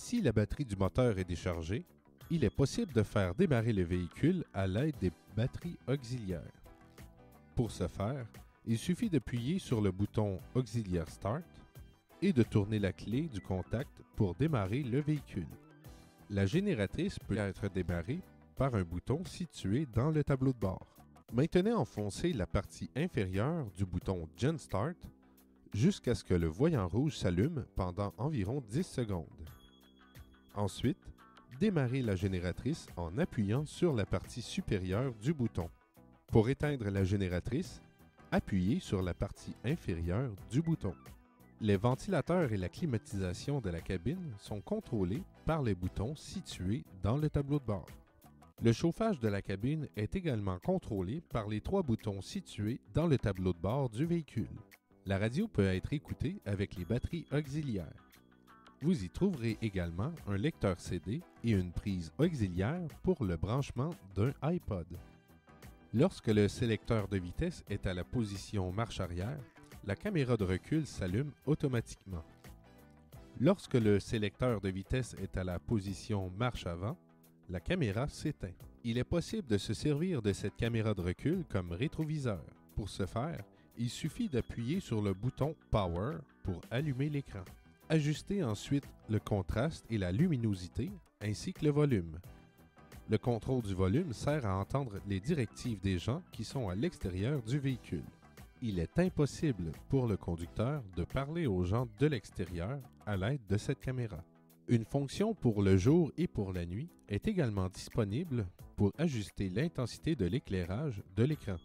Si la batterie du moteur est déchargée, il est possible de faire démarrer le véhicule à l'aide des batteries auxiliaires. Pour ce faire, il suffit d'appuyer sur le bouton auxiliaire Start et de tourner la clé du contact pour démarrer le véhicule. La génératrice peut être démarrée par un bouton situé dans le tableau de bord. Maintenez enfoncé la partie inférieure du bouton Gen Start jusqu'à ce que le voyant rouge s'allume pendant environ 10 secondes. Ensuite, démarrez la génératrice en appuyant sur la partie supérieure du bouton. Pour éteindre la génératrice, appuyez sur la partie inférieure du bouton. Les ventilateurs et la climatisation de la cabine sont contrôlés par les boutons situés dans le tableau de bord. Le chauffage de la cabine est également contrôlé par les 3 boutons situés dans le tableau de bord du véhicule. La radio peut être écoutée avec les batteries auxiliaires. Vous y trouverez également un lecteur CD et une prise auxiliaire pour le branchement d'un iPod. Lorsque le sélecteur de vitesse est à la position marche arrière, la caméra de recul s'allume automatiquement. Lorsque le sélecteur de vitesse est à la position marche avant, la caméra s'éteint. Il est possible de se servir de cette caméra de recul comme rétroviseur. Pour ce faire, il suffit d'appuyer sur le bouton Power pour allumer l'écran. Ajustez ensuite le contraste et la luminosité ainsi que le volume. Le contrôle du volume sert à entendre les directives des gens qui sont à l'extérieur du véhicule. Il est impossible pour le conducteur de parler aux gens de l'extérieur à l'aide de cette caméra. Une fonction pour le jour et pour la nuit est également disponible pour ajuster l'intensité de l'éclairage de l'écran.